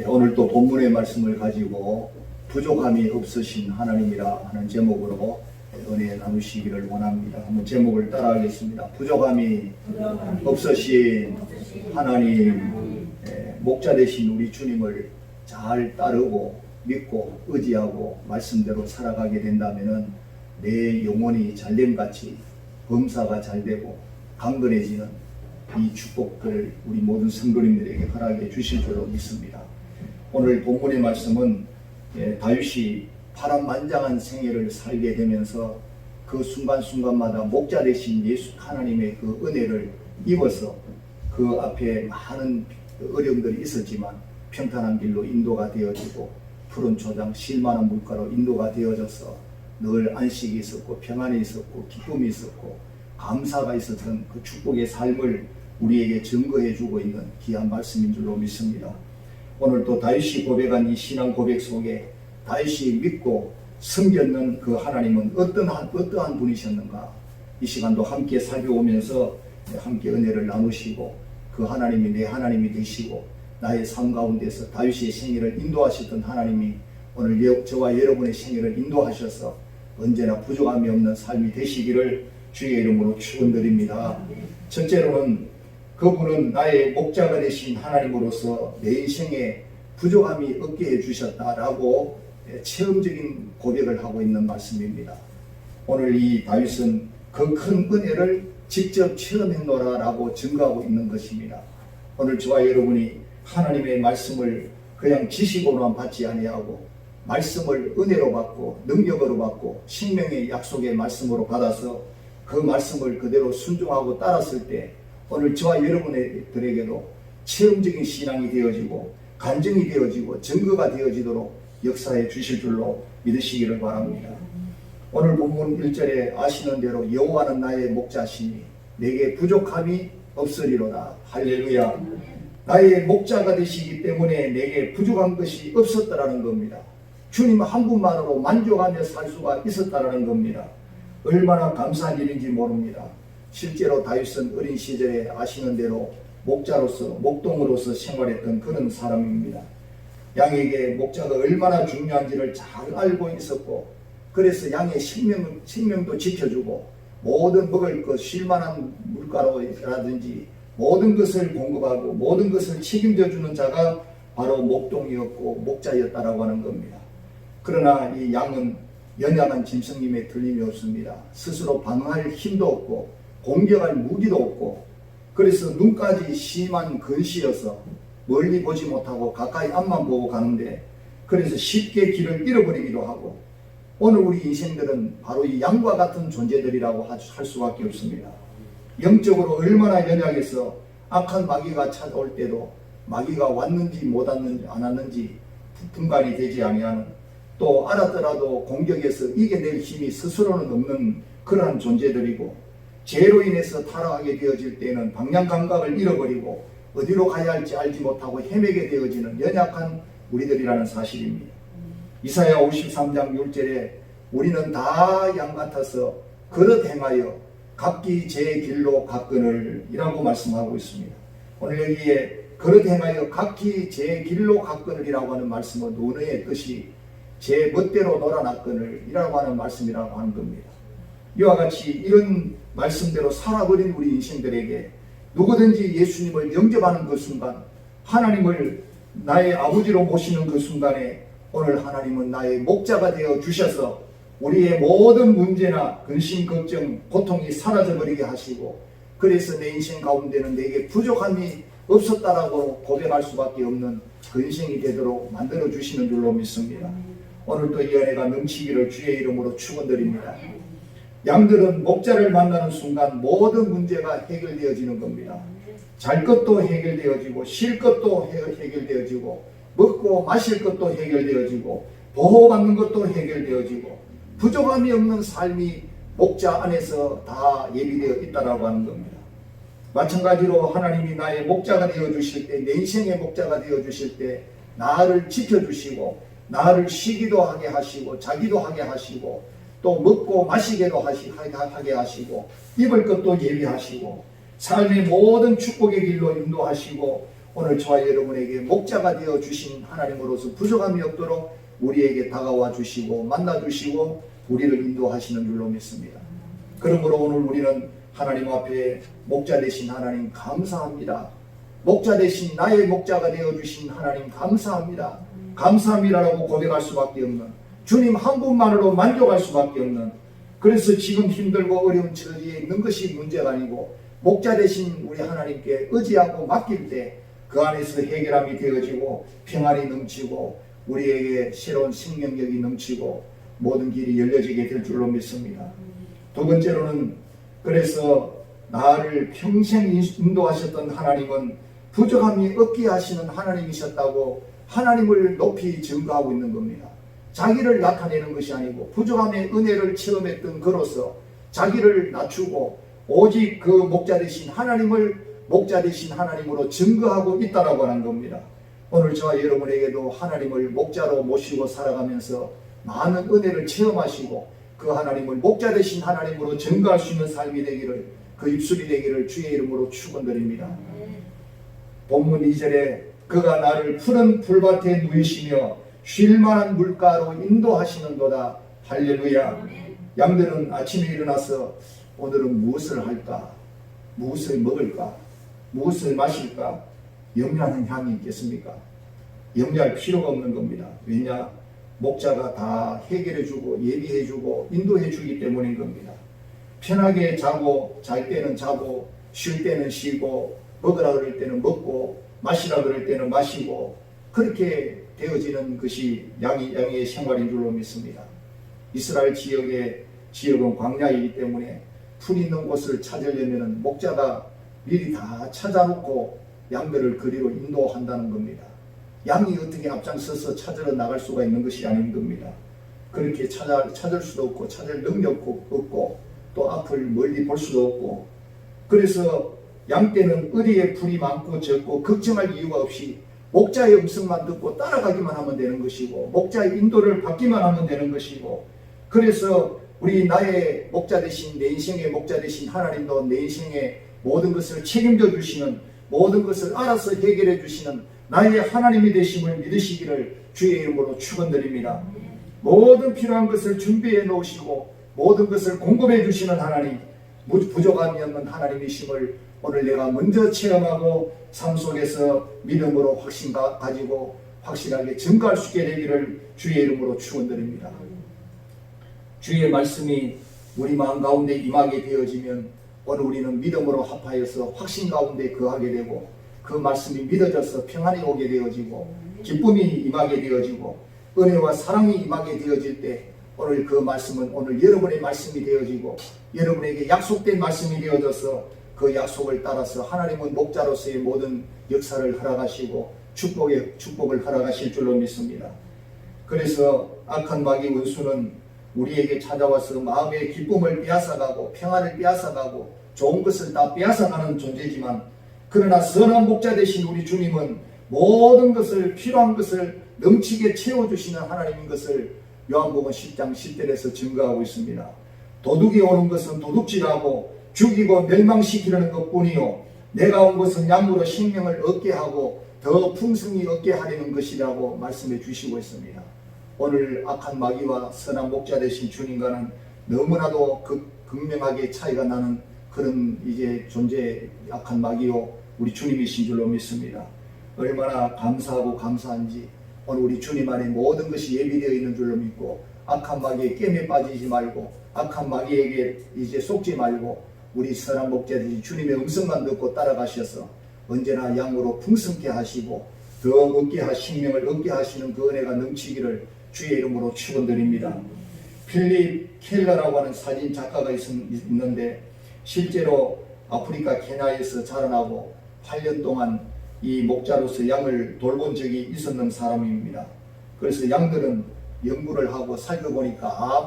오늘 또 본문의 말씀을 가지고 부족함이 없으신 하나님이라 하는 제목으로 은혜 나누시기를 원합니다. 한번 제목을 따라하겠습니다. 부족함이 없으신 하나님, 목자 되신 우리 주님을 잘 따르고 믿고 의지하고 말씀대로 살아가게 된다면 내 영혼이 잘됨같이 범사가 잘되고 강건해지는 이 축복들을 우리 모든 성도님들에게 허락해 주실 줄로 믿습니다. 오늘 본문의 말씀은 다윗이 파란만장한 생애를 살게 되면서 그 순간순간마다 목자 되신 예수 하나님의 그 은혜를 입어서 그 앞에 많은 어려움들이 있었지만 평탄한 길로 인도가 되어지고 푸른 초장 쉴만한 물가로 인도가 되어져서 늘 안식이 있었고 평안이 있었고 기쁨이 있었고 감사가 있었던 그 축복의 삶을 우리에게 증거해 주고 있는 귀한 말씀인 줄로 믿습니다. 오늘 또 다윗이 고백한 이 신앙 고백 속에 다윗이 믿고 섬겼는 그 하나님은 어떠한 분이셨는가, 이 시간도 함께 살펴보면서 함께 은혜를 나누시고 그 하나님이 내 하나님이 되시고 나의 삶 가운데서 다윗의 생애를 인도하셨던 하나님이 오늘 저와 여러분의 생애를 인도하셔서 언제나 부족함이 없는 삶이 되시기를 주의 이름으로 축원드립니다. 첫째로는 그분은 나의 목자가 되신 하나님으로서 내 인생에 부족함이 없게 해주셨다라고 체험적인 고백을 하고 있는 말씀입니다. 오늘 이 다윗은 그 큰 은혜를 직접 체험했노라라고 증거하고 있는 것입니다. 오늘 저와 여러분이 하나님의 말씀을 그냥 지식으로만 받지 아니하고 말씀을 은혜로 받고 능력으로 받고 생명의 약속의 말씀으로 받아서 그 말씀을 그대로 순종하고 따랐을 때 오늘 저와 여러분들에게도 체험적인 신앙이 되어지고 간증이 되어지고 증거가 되어지도록 역사해 주실 줄로 믿으시기를 바랍니다. 오늘 본문 1절에 아시는 대로 여호와는 나의 목자시니 내게 부족함이 없으리로다. 할렐루야. 나의 목자가 되시기 때문에 내게 부족한 것이 없었다라는 겁니다. 주님 한 분만으로 만족하며 살 수가 있었다라는 겁니다. 얼마나 감사한 일인지 모릅니다. 실제로 다윗은 어린 시절에 아시는 대로 목자로서 목동으로서 생활했던 그런 사람입니다. 양에게 목자가 얼마나 중요한지를 잘 알고 있었고 그래서 양의 생명도 지켜주고 모든 먹을 것 쉴만한 물가로라든지 모든 것을 공급하고 모든 것을 책임져 주는 자가 바로 목동이었고 목자였다라고 하는 겁니다. 그러나 이 양은 연약한 짐승임에 틀림이 없습니다. 스스로 방어할 힘도 없고 공격할 무기도 없고 그래서 눈까지 심한 근시여서 멀리 보지 못하고 가까이 앞만 보고 가는데 그래서 쉽게 길을 잃어버리기도 하고 오늘 우리 인생들은 바로 이 양과 같은 존재들이라고 할 수밖에 없습니다. 영적으로 얼마나 연약해서 악한 마귀가 찾아올 때도 마귀가 왔는지 못 왔는지 안 왔는지 분간이 되지 아니하는 또 알았더라도 공격해서 이겨낼 힘이 스스로는 없는 그러한 존재들이고 죄로 인해서 타락하게 되어질 때는 방향 감각을 잃어버리고 어디로 가야 할지 알지 못하고 헤매게 되어지는 연약한 우리들이라는 사실입니다. 이사야 53장 6절에 우리는 다 양 같아서 그릇 행하여 각기 제 길로 갔거늘 이라고 말씀하고 있습니다. 오늘 여기에 그릇 행하여 각기 제 길로 갔거늘이라고 하는 말씀은 논어의 뜻이 제 멋대로 놀아났거늘 이라고 하는 말씀이라고 하는 겁니다. 이와 같이 이런 말씀대로 살아버린 우리 인생들에게 누구든지 예수님을 영접하는 그 순간 하나님을 나의 아버지로 모시는 그 순간에 오늘 하나님은 나의 목자가 되어 주셔서 우리의 모든 문제나 근심, 걱정, 고통이 사라져버리게 하시고 그래서 내 인생 가운데는 내게 부족함이 없었다라고 고백할 수밖에 없는 그 인생이 되도록 만들어 주시는 줄로 믿습니다. 오늘도 이 은혜가 넘치기를 주의 이름으로 축원드립니다. 양들은 목자를 만나는 순간 모든 문제가 해결되어지는 겁니다. 잘 것도 해결되어지고 쉴 것도 해결되어지고 먹고 마실 것도 해결되어지고 보호받는 것도 해결되어지고 부족함이 없는 삶이 목자 안에서 다 예비되어 있다라고 하는 겁니다. 마찬가지로 하나님이 나의 목자가 되어 주실 때, 내 인생의 목자가 되어 주실 때 나를 지켜주시고 나를 쉬기도 하게 하시고 자기도 하게 하시고 또 먹고 마시게도 하게 하시고 입을 것도 예비하시고 삶의 모든 축복의 길로 인도하시고 오늘 저와 여러분에게 목자가 되어 주신 하나님으로서 부족함이 없도록 우리에게 다가와 주시고 만나 주시고 우리를 인도하시는 줄로 믿습니다. 그러므로 오늘 우리는 하나님 앞에 목자 되신 하나님 감사합니다. 목자 되신 나의 목자가 되어 주신 하나님 감사합니다. 감사합니다라고 고백할 수밖에 없는, 주님 한 분만으로 만족할 수밖에 없는, 그래서 지금 힘들고 어려운 처지에 있는 것이 문제가 아니고 목자 되신 우리 하나님께 의지하고 맡길 때 그 안에서 해결함이 되어지고 평안이 넘치고 우리에게 새로운 생명력이 넘치고 모든 길이 열려지게 될 줄로 믿습니다. 두 번째로는, 그래서 나를 평생 인도하셨던 하나님은 부족함이 없게 하시는 하나님이셨다고 하나님을 높이 증거하고 있는 겁니다. 자기를 나타내는 것이 아니고 부족함의 은혜를 체험했던 그로서 자기를 낮추고 오직 그 목자 되신 하나님을 목자 되신 하나님으로 증거하고 있다라고 하는 겁니다. 오늘 저와 여러분에게도 하나님을 목자로 모시고 살아가면서 많은 은혜를 체험하시고 그 하나님을 목자 되신 하나님으로 증거할 수 있는 삶이 되기를, 그 입술이 되기를 주의 이름으로 축원드립니다. 본문 2절에 그가 나를 푸른 풀밭에 누이시며 쉴만한 물가로 인도하시는도다. 할렐루야. 양들은 아침에 일어나서 오늘은 무엇을 할까? 무엇을 먹을까? 무엇을 마실까? 염려하는 향이 있겠습니까? 염려할 필요가 없는 겁니다. 왜냐? 목자가 다 해결해주고 예비해주고 인도해주기 때문인 겁니다. 편하게 자고 잘 때는 자고 쉴 때는 쉬고 먹으라 그럴 때는 먹고 마시라 그럴 때는 마시고 그렇게 되어지는 것이 양의 생활인 줄로 믿습니다. 이스라엘 지역은 광야이기 때문에 풀 있는 곳을 찾으려면 목자가 미리 다 찾아놓고 양들을 그리로 인도한다는 겁니다. 양이 어떻게 앞장서서 찾으러 나갈 수가 있는 것이 아닌 겁니다. 그렇게 찾을 수도 없고 찾을 능력도 없고 또 앞을 멀리 볼 수도 없고, 그래서 양 떼는 어디에 풀이 많고 적고 걱정할 이유가 없이 목자의 음성만 듣고 따라가기만 하면 되는 것이고 목자의 인도를 받기만 하면 되는 것이고, 그래서 우리 나의 목자 되신, 내 인생의 목자 되신 하나님도 내 인생의 모든 것을 책임져 주시는, 모든 것을 알아서 해결해 주시는 나의 하나님이 되심을 믿으시기를 주의 이름으로 축원드립니다. 모든 필요한 것을 준비해 놓으시고 모든 것을 공급해 주시는 하나님, 부족함이 없는 하나님이심을 오늘 내가 먼저 체험하고 삶 속에서 믿음으로 확신 가지고 확실하게 증거할 수 있게 되기를 주의 이름으로 축원드립니다. 주의 말씀이 우리 마음 가운데 임하게 되어지면 오늘 우리는 믿음으로 합하여서 확신 가운데 거하게 되고 그 말씀이 믿어져서 평안이 오게 되어지고 기쁨이 임하게 되어지고 은혜와 사랑이 임하게 되어질 때 오늘 그 말씀은 오늘 여러분의 말씀이 되어지고 여러분에게 약속된 말씀이 되어져서 그 약속을 따라서 하나님은 목자로서의 모든 역사를 허락하시고 축복을 허락하실 줄로 믿습니다. 그래서 악한 마귀 원수는 우리에게 찾아와서 마음의 기쁨을 빼앗아가고 평안을 빼앗아가고 좋은 것을 다 빼앗아가는 존재지만, 그러나 선한 목자 되신 우리 주님은 모든 것을, 필요한 것을 넘치게 채워주시는 하나님인 것을 요한복음 10장 10절에서 증거하고 있습니다. 도둑이 오는 것은 도둑질하고 죽이고 멸망시키려는 것뿐이요 내가 온 것은 양으로 생명을 얻게 하고 더 풍성히 얻게 하려는 것이라고 말씀해 주시고 있습니다. 오늘 악한 마귀와 선한 목자 되신 주님과는 너무나도 극명하게 차이가 나는 그런 이제 존재의 악한 마귀요 우리 주님이신 줄로 믿습니다. 얼마나 감사하고 감사한지 오늘 우리 주님 안에 모든 것이 예비되어 있는 줄로 믿고 악한 마귀의 깨매 빠지지 말고 악한 마귀에게 이제 속지 말고 우리 선한 목자 되신 주님의 음성만 듣고 따라가셔서 언제나 양으로 풍성케 하시고 더 얻게 생명을 얻게 하시는 그 은혜가 넘치기를 주의 이름으로 축원드립니다. 필립 켈러라고 하는 사진 작가가 있는데 실제로 아프리카 케냐에서 자라나고 8년 동안 이 목자로서 양을 돌본 적이 있었는 사람입니다. 그래서 양들은 연구를 하고 살펴보니까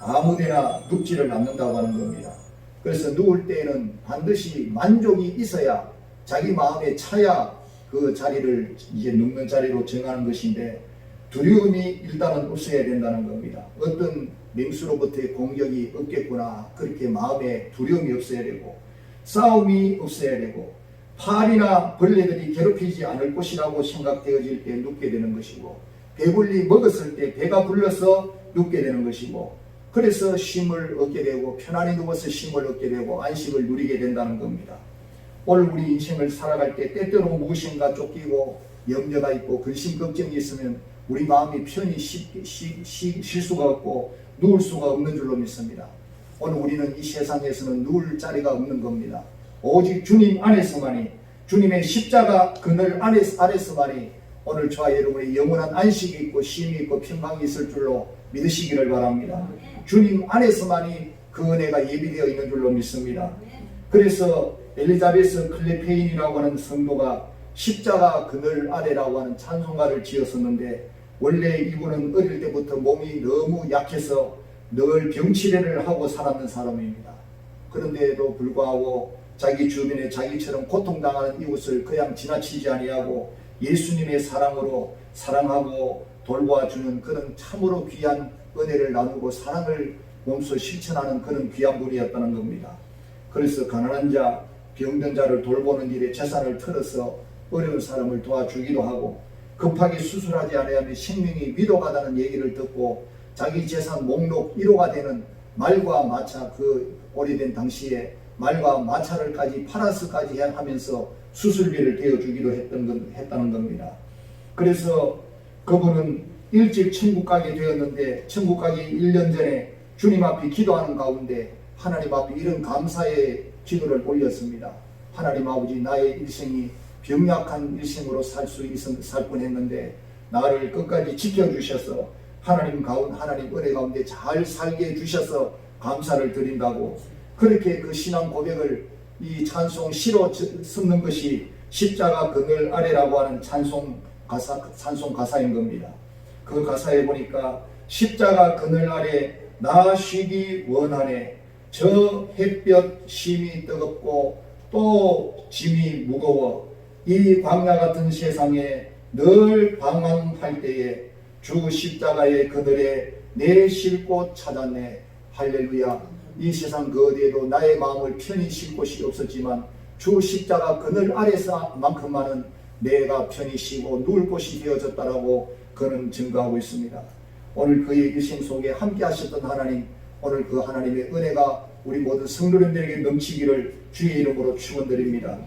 아무데나 눕지를 않는다고 하는 겁니다. 그래서 누울 때에는 반드시 만족이 있어야 자기 마음에 차야 그 자리를 이제 눕는 자리로 정하는 것인데 두려움이 일단은 없어야 된다는 겁니다. 어떤 맹수로부터의 공격이 없겠구나 그렇게 마음에 두려움이 없어야 되고 싸움이 없어야 되고 파리나 벌레들이 괴롭히지 않을 곳이라고 생각되어질 때 눕게 되는 것이고, 배불리 먹었을 때 배가 불러서 눕게 되는 것이고, 그래서 쉼을 얻게 되고 편안히 누워서 쉼을 얻게 되고 안식을 누리게 된다는 겁니다. 오늘 우리 인생을 살아갈 때 때때로 무엇인가 쫓기고 염려가 있고 근심 걱정이 있으면 우리 마음이 편히 쉴 수가 없고 누울 수가 없는 줄로 믿습니다. 오늘 우리는 이 세상에서는 누울 자리가 없는 겁니다. 오직 주님 안에서만이, 주님의 십자가 그늘 아래서만이 오늘 저와 여러분의 영원한 안식이 있고 쉼이 있고 평강이 있을 줄로 믿으시기를 바랍니다. 주님 안에서만이 그 은혜가 예비되어 있는 줄로 믿습니다. 그래서 엘리자베스 클레페인이라고 하는 성도가 십자가 그늘 아래라고 하는 찬송가를 지었었는데, 원래 이분은 어릴 때부터 몸이 너무 약해서 늘 병치레를 하고 살았는 사람입니다. 그런데도 불구하고 자기 주변에 자기처럼 고통당하는 이웃을 그냥 지나치지 아니하고 예수님의 사랑으로 사랑하고 돌보아주는 그런 참으로 귀한 은혜를 나누고 사랑을 몸소 실천하는 그런 귀한 분이었다는 겁니다. 그래서 가난한 자, 병든 자를 돌보는 일에 재산을 털어서 어려운 사람을 도와주기도 하고, 급하게 수술하지 아니하면 생명이 위독하다는 얘기를 듣고 자기 재산 목록 1호가 되는 말과 마차, 그 오래된 당시에 말과 마차를까지 팔아서까지 하면서 수술비를 대어주기도 했다는 겁니다. 그래서 그분은 일찍 천국 가게 되었는데, 천국 가기 1년 전에 주님 앞에 기도하는 가운데 하나님 앞에 이런 감사의 기도를 올렸습니다. 하나님 아버지, 나의 일생이 병약한 일생으로 살 뻔했는데 나를 끝까지 지켜주셔서 하나님 은혜 가운데 잘 살게 해주셔서 감사를 드린다고, 그렇게 그 신앙 고백을 이 찬송 시로 쓰는 것이 십자가 그늘 아래라고 하는 찬송 가사인 겁니다. 그 가사에 보니까 십자가 그늘 아래 나 쉬기 원하네, 저 햇볕 심이 뜨겁고 또 짐이 무거워, 이 광야 같은 세상에 늘 방황할 때에 주 십자가의 그늘에 내 쉴 곳 찾았네. 할렐루야. 이 세상 그 어디에도 나의 마음을 편히 쉴 곳이 없었지만 주 십자가 그늘 아래서만큼만은 내가 편히 쉬고 누울 곳이 되어졌다라고 그는 증거하고 있습니다. 오늘 그의 일생 속에 함께 하셨던 하나님, 오늘 그 하나님의 은혜가 우리 모든 성도님들에게 넘치기를 주의 이름으로 축원드립니다.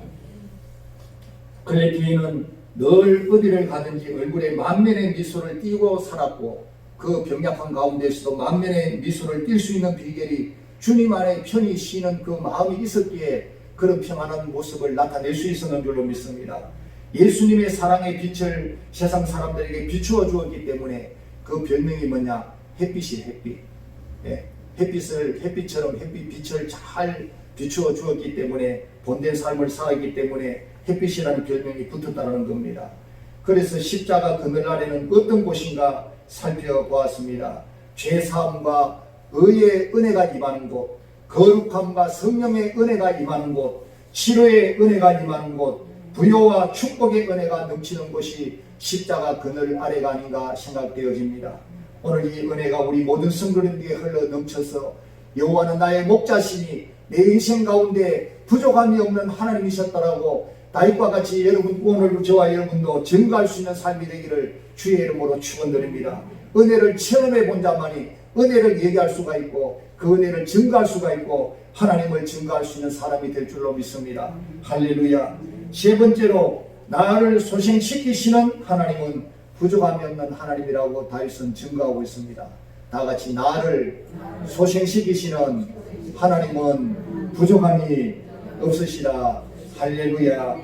클레피는 늘 어디를 가든지 얼굴에 만면의 미소를 띠고 살았고, 그 병약한 가운데서도 만면의 미소를 띌 수 있는 비결이 주님 안에 편히 쉬는 그 마음이 있었기에 그런 평안한 모습을 나타낼 수 있었는 줄로 믿습니다. 예수님의 사랑의 빛을 세상 사람들에게 비추어 주었기 때문에 그 별명이 뭐냐? 햇빛이 햇빛. 햇빛처럼 빛을 잘 비추어 주었기 때문에, 본된 삶을 살았기 때문에 햇빛이라는 별명이 붙었다는 겁니다. 그래서 십자가 그늘 아래는 어떤 곳인가 살펴보았습니다. 죄사함과 의의 은혜가 임하는 곳, 거룩함과 성령의 은혜가 임하는 곳, 치료의 은혜가 임하는 곳, 부요와 축복의 은혜가 넘치는 곳이 십자가 그늘 아래가 아닌가 생각되어집니다. 오늘 이 은혜가 우리 모든 성도님에게 흘러 넘쳐서 여호와는 나의 목자시니 내 인생 가운데 부족함이 없는 하나님이셨다라고 다윗과 같이 여러분, 오늘 저와 여러분도 증거할 수 있는 삶이 되기를 주의 이름으로 축원드립니다. 은혜를 체험해 본 자만이 은혜를 얘기할 수가 있고 그 은혜를 증거할 수가 있고 하나님을 증거할 수 있는 사람이 될 줄로 믿습니다. 할렐루야. 세 번째로, 나를 소생시키시는 하나님은 부족함이 없는 하나님이라고 다윗은 증거하고 있습니다. 다 같이, 나를 소생시키시는 하나님은 부족함이 없으시다. 할렐루야.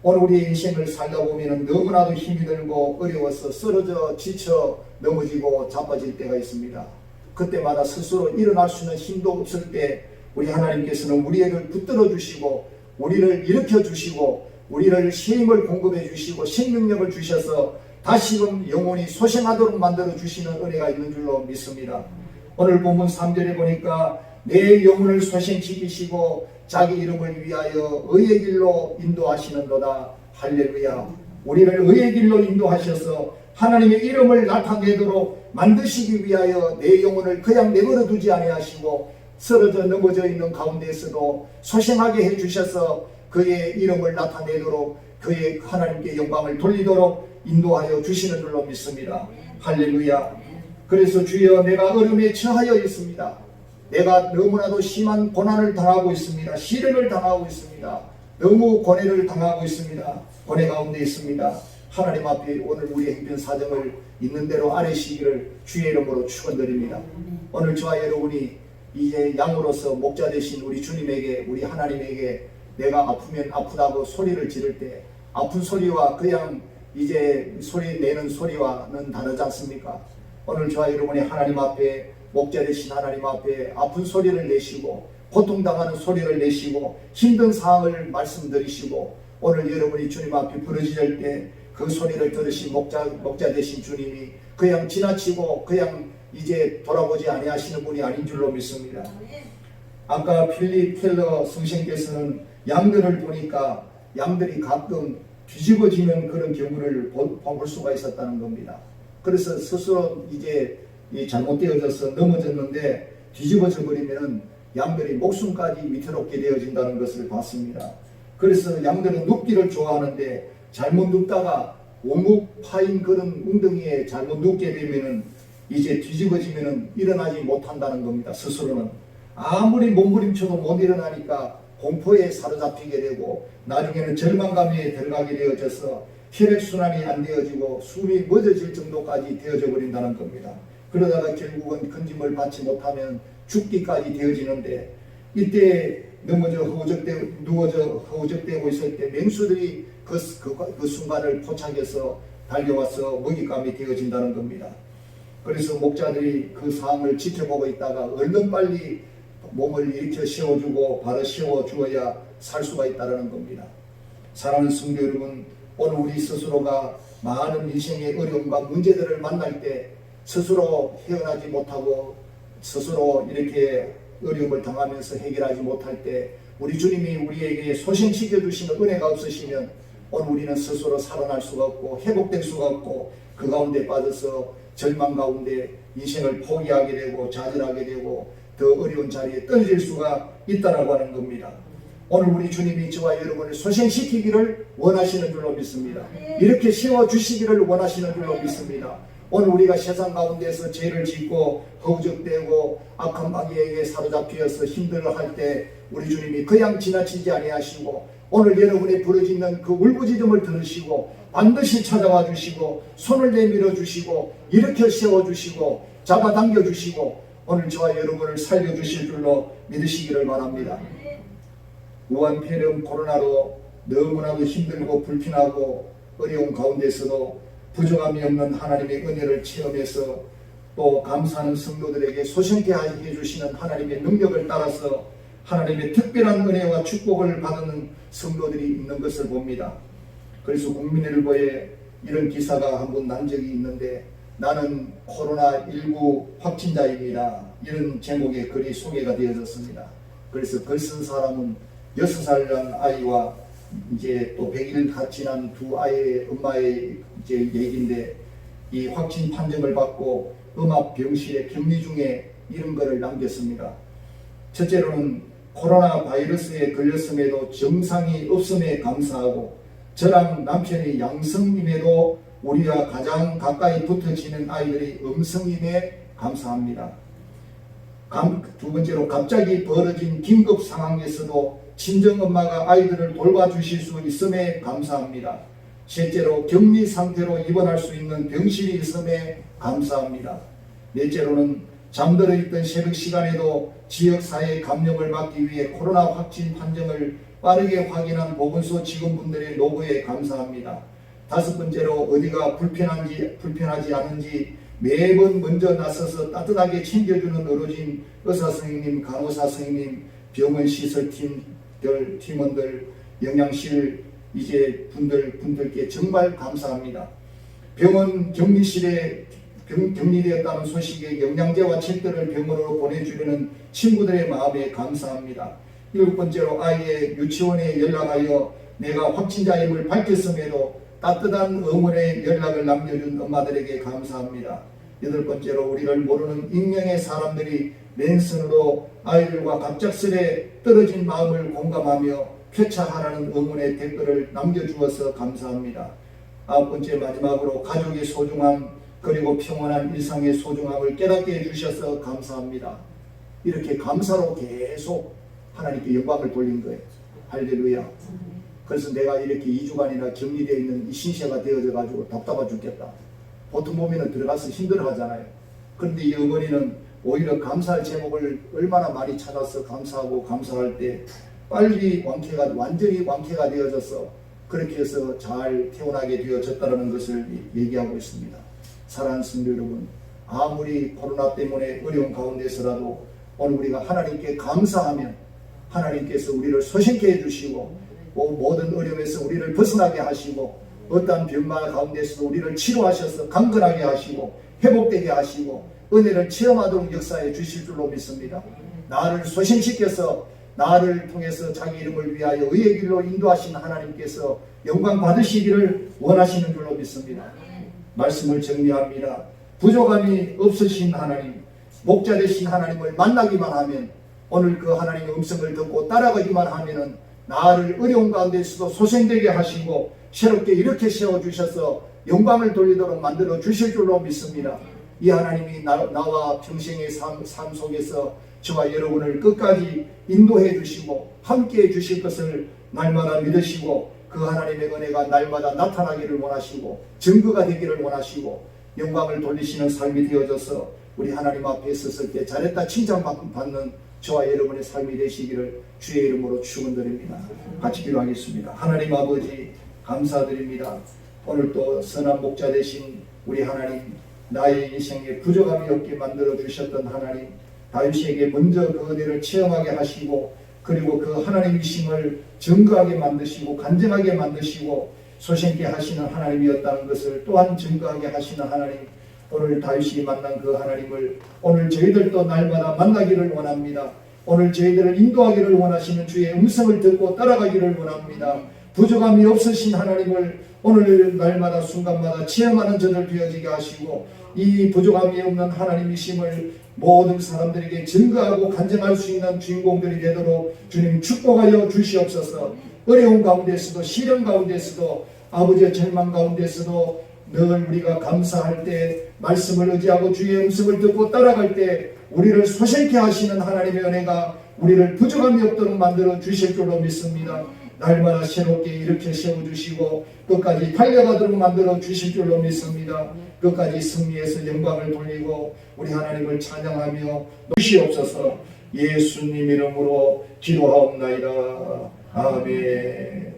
오늘 우리 인생을 살다 보면 너무나도 힘이 들고 어려워서 쓰러져 지쳐 넘어지고 자빠질 때가 있습니다. 그때마다 스스로 일어날 수 있는 힘도 없을 때 우리 하나님께서는 우리를 붙들어 주시고 우리를 일으켜 주시고 우리를 새 힘을 공급해 주시고 생명력을 주셔서 다시금 영원히 소생하도록 만들어 주시는 은혜가 있는 줄로 믿습니다. 오늘 본문 3절에 보니까 내 영혼을 소생시키시고 자기 이름을 위하여 의의 길로 인도하시는도다. 할렐루야. 우리를 의의 길로 인도하셔서 하나님의 이름을 나타내도록 만드시기 위하여 내 영혼을 그냥 내버려 두지 아니하시고 쓰러져 넘어져 있는 가운데에서도 소생하게 해주셔서 그의 이름을 나타내도록 그의 하나님께 영광을 돌리도록 인도하여 주시는 줄로 믿습니다. 할렐루야. 그래서 주여, 내가 어려움에 처하여 있습니다. 내가 너무나도 심한 고난을 당하고 있습니다. 시련을 당하고 있습니다. 너무 고뇌를 당하고 있습니다. 고뇌 가운데 있습니다. 하나님 앞에 오늘 우리의 형편 사정을 있는 대로 아뢰시기를 주의 이름으로 축원드립니다. 오늘 저와 여러분이 이제 양으로서 목자 되신 우리 주님에게, 우리 하나님에게 내가 아프면 아프다고 소리를 지를 때 아픈 소리와 그냥 이제 소리 내는 소리와는 다르지 않습니까? 오늘 저와 여러분이 하나님 앞에, 목자 되신 하나님 앞에 아픈 소리를 내시고 고통당하는 소리를 내시고 힘든 상황을 말씀드리시고 오늘 여러분이 주님 앞에 부르짖을 때 그 소리를 들으신 목자 되신 주님이 그냥 지나치고 그냥 이제 돌아보지 아니하시는 분이 아닌 줄로 믿습니다. 아까 필립 켈러 선생께서는 양들을 보니까 양들이 가끔 뒤집어지는 그런 경우를 볼 수가 있었다는 겁니다. 그래서 스스로 이제 잘못되어져서 넘어졌는데 뒤집어져 버리면 양들이 목숨까지 위태롭게 되어진다는 것을 봤습니다. 그래서 양들은 눕기를 좋아하는데 잘못 눕다가 오목 파인 그런 웅덩이에 잘못 눕게 되면은 이제 뒤집어지면은 일어나지 못한다는 겁니다. 스스로는 아무리 몸부림쳐도 못 일어나니까 공포에 사로잡히게 되고 나중에는 절망감에 들어가게 되어져서 혈액순환이 안 되어지고 숨이 멎어질 정도까지 되어져 버린다는 겁니다. 그러다가 결국은 건짐을 받지 못하면 죽기까지 되어지는데 이때 넘어져 누워져 허우적대고 있을 때 맹수들이 그 순간을 포착해서 달려와서 먹잇감이 되어진다는 겁니다. 그래서 목자들이 그 상황을 지켜보고 있다가 얼른 빨리 몸을 일으켜 세워주고 바로 세워주어야 살 수가 있다는 겁니다. 사랑하는 성도 여러분, 오늘 우리 스스로가 많은 인생의 어려움과 문제들을 만날 때 스스로 헤어나지 못하고 스스로 이렇게 어려움을 당하면서 해결하지 못할 때 우리 주님이 우리에게 소생시켜 주시는 은혜가 없으시면 오늘 우리는 스스로 살아날 수가 없고 회복될 수가 없고 그 가운데 빠져서 절망 가운데 인생을 포기하게 되고 좌절하게 되고 더 어려운 자리에 떨어질 수가 있다라고 하는 겁니다. 오늘 우리 주님이 저와 여러분을 소생시키기를 원하시는 줄로 믿습니다. 이렇게 세워주시기를 원하시는 줄로 믿습니다. 오늘 우리가 세상 가운데서 죄를 짓고 허우적대고 악한 마귀에게 사로잡히어서 힘들어할 때 우리 주님이 그냥 지나치지 아니하시고 오늘 여러분의 부르짖는 그 울부짖음을 들으시고 반드시 찾아와 주시고 손을 내밀어 주시고 일으켜 세워 주시고 잡아당겨 주시고 오늘 저와 여러분을 살려주실 줄로 믿으시기를 바랍니다. 무한폐렴 코로나로 너무나도 힘들고 불편하고 어려운 가운데서도 부족함이 없는 하나님의 은혜를 체험해서 또 감사하는 성도들에게 소생케 해주시는 하나님의 능력을 따라서 하나님의 특별한 은혜와 축복을 받는 성도들이 있는 것을 봅니다. 그래서 국민일보에 이런 기사가 한번 난 적이 있는데 나는 코로나19 확진자입니다. 이런 제목의 글이 소개가 되어졌습니다. 그래서 글 쓴 사람은 6살 난 아이와 이제 또 100일 다 지난 두 아이의 엄마의 이제 얘기인데 이 확진 판정을 받고 음압병실에 격리 중에 이런 글을 남겼습니다. 첫째로는 코로나 바이러스에 걸렸음에도 증상이 없음에 감사하고 저랑 남편이 양성임에도 우리와 가장 가까이 붙어지는 아이들이 음성임에 감사합니다. 두 번째로 갑자기 벌어진 긴급 상황에서도 친정엄마가 아이들을 돌봐주실 수 있음에 감사합니다. 셋째로 격리 상태로 입원할 수 있는 병실이 있음에 감사합니다. 넷째로는 잠들어 있던 새벽 시간에도 지역사회 감염을 막기 위해 코로나 확진 판정을 빠르게 확인한 보건소 직원분들의 노고에 감사합니다. 다섯 번째로 어디가 불편하지 않은지 매번 먼저 나서서 따뜻하게 챙겨주는 어르신, 의사 선생님, 간호사 선생님, 병원 시설팀들, 팀원들, 영양실 이제 분들께 정말 감사합니다. 병원 격리실에 격리되었다는 소식에 영양제와 책들을 병원으로 보내주려는 친구들의 마음에 감사합니다. 일곱 번째로 아이의 유치원에 연락하여 내가 확진자임을 밝혔음에도 따뜻한 응원의 연락을 남겨준 엄마들에게 감사합니다. 여덟 번째로 우리를 모르는 익명의 사람들이 맨손으로 아이들과 갑작스레 떨어진 마음을 공감하며 쾌차하라는 의문의 댓글을 남겨주어서 감사합니다. 9번째 마지막으로 가족의 소중함 그리고 평온한 일상의 소중함을 깨닫게 해주셔서 감사합니다. 이렇게 감사로 계속 하나님께 영광을 돌린 거예요. 할렐루야. 그래서 내가 이렇게 2주간이나 격리되어 있는 이 신세가 되어져 가지고 답답해 죽겠다. 보통 보면은 들어가서 힘들어 하잖아요. 그런데 이 어머니는 오히려 감사할 제목을 얼마나 많이 찾아서 감사하고 감사할 때 빨리 완전히 완쾌가 되어져서 그렇게 해서 잘 태어나게 되어졌다는 것을 얘기하고 있습니다. 사랑하는 성도 여러분, 아무리 코로나 때문에 어려운 가운데서라도 오늘 우리가 하나님께 감사하면 하나님께서 우리를 소생케 해주시고 모든 어려움에서 우리를 벗어나게 하시고 어떠한 병마 가운데서도 우리를 치료하셔서 강건하게 하시고 회복되게 하시고 은혜를 체험하도록 역사해 주실 줄로 믿습니다. 나를 소생시켜서 나를 통해서 자기 이름을 위하여 의의 길로 인도하신 하나님께서 영광 받으시기를 원하시는 줄로 믿습니다. 말씀을 정리합니다. 부족함이 없으신 하나님, 목자 되신 하나님을 만나기만 하면 오늘 그 하나님의 음성을 듣고 따라가기만 하면은 나를 어려운 가운데서도 소생되게 하시고 새롭게 이렇게 세워주셔서 영광을 돌리도록 만들어 주실 줄로 믿습니다. 이 하나님이 나와 평생의 삶 속에서 저와 여러분을 끝까지 인도해 주시고 함께해 주실 것을 날마다 믿으시고 그 하나님의 은혜가 날마다 나타나기를 원하시고 증거가 되기를 원하시고 영광을 돌리시는 삶이 되어져서 우리 하나님 앞에 섰을 때 잘했다 칭찬받는 저와 여러분의 삶이 되시기를 주의 이름으로 축원드립니다. 같이 기도하겠습니다. 하나님 아버지 감사드립니다. 오늘 또 선한 목자 되신 우리 하나님, 나의 인생에 부족함이 없게 만들어 주셨던 하나님, 다윗에게 먼저 그 은혜를 체험하게 하시고 그리고 그 하나님이심을 증거하게 만드시고 간증하게 만드시고 소생케 하시는 하나님이었다는 것을 또한 증거하게 하시는 하나님, 오늘 다윗이 만난 그 하나님을 오늘 저희들도 날마다 만나기를 원합니다. 오늘 저희들을 인도하기를 원하시는 주의 음성을 듣고 따라가기를 원합니다. 부족함이 없으신 하나님을 오늘 날마다 순간마다 체험하는 저들 되어지게 하시고 이 부족함이 없는 하나님이심을 모든 사람들에게 증거하고 간증할 수 있는 주인공들이 되도록 주님 축복하여 주시옵소서. 어려운 가운데서도 시련 가운데서도 아버지의 절망 가운데서도 늘 우리가 감사할 때 말씀을 의지하고 주의 음성을 듣고 따라갈 때 우리를 소생케 하시는 하나님의 은혜가 우리를 부족함이 없도록 만들어 주실 줄로 믿습니다. 날마다 새롭게 이렇게 세워주시고 끝까지 달려가도록 만들어 주실 줄로 믿습니다. 끝까지 승리해서 영광을 돌리고 우리 하나님을 찬양하며 주시옵소서. 예수님 이름으로 기도하옵나이다. 아멘.